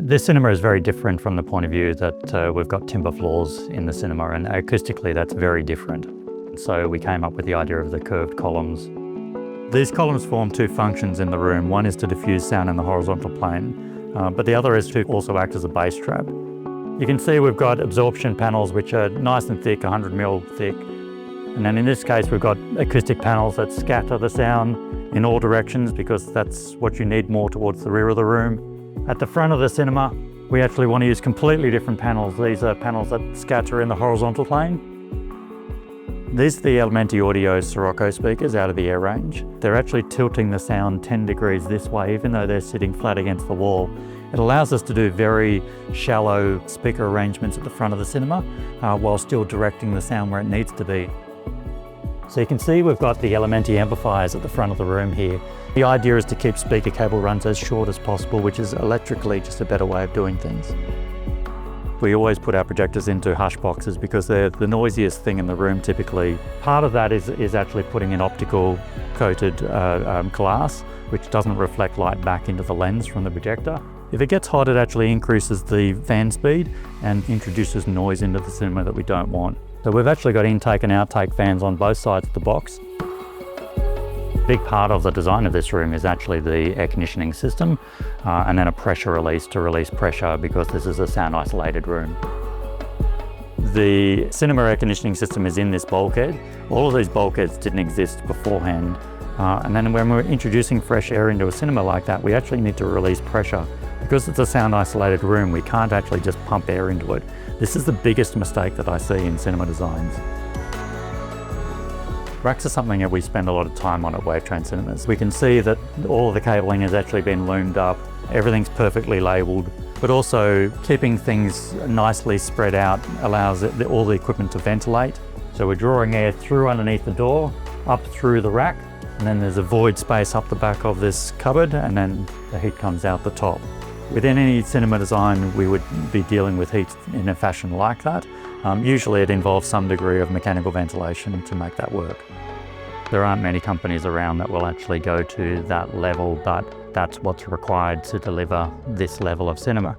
This cinema is very different from the point of view that we've got timber floors in the cinema, and acoustically that's very different. So we came up with the idea of the curved columns. These columns form two functions in the room. One is to diffuse sound in the horizontal plane, but the other is to also act as a bass trap. You can see we've got absorption panels which are nice and thick, 100 mil thick. And then in this case we've got acoustic panels that scatter the sound in all directions because that's what you need more towards the rear of the room. At the front of the cinema, we actually want to use completely different panels. These are panels that scatter in the horizontal plane. These are the Elementi Audio Sirocco speakers out of the air range. They're actually tilting the sound 10 degrees this way, even though they're sitting flat against the wall. It allows us to do very shallow speaker arrangements at the front of the cinema while still directing the sound where it needs to be. So you can see we've got the Elementi amplifiers at the front of the room here. The idea is to keep speaker cable runs as short as possible, which is electrically just a better way of doing things. We always put our projectors into hush boxes because they're the noisiest thing in the room typically. Part of that is actually putting in optical coated glass, which doesn't reflect light back into the lens from the projector. If it gets hot, it actually increases the fan speed and introduces noise into the cinema that we don't want. So we've actually got intake and outtake fans on both sides of the box. A big part of the design of this room is actually the air conditioning system and then a pressure release to release pressure because this is a sound isolated room. The cinema air conditioning system is in this bulkhead. All of these bulkheads didn't exist beforehand. And then when we're introducing fresh air into a cinema like that, we actually need to release pressure. Because it's a sound isolated room, we can't actually just pump air into it. This is the biggest mistake that I see in cinema designs. Racks are something that we spend a lot of time on at Wavetrain Cinemas. We can see that all of the cabling has actually been loomed up, everything's perfectly labelled, but also keeping things nicely spread out allows all the equipment to ventilate. So we're drawing air through underneath the door, up through the rack, and then there's a void space up the back of this cupboard, and then the heat comes out the top. Within any cinema design, we would be dealing with heat in a fashion like that. Usually it involves some degree of mechanical ventilation to make that work. There aren't many companies around that will actually go to that level, but that's what's required to deliver this level of cinema.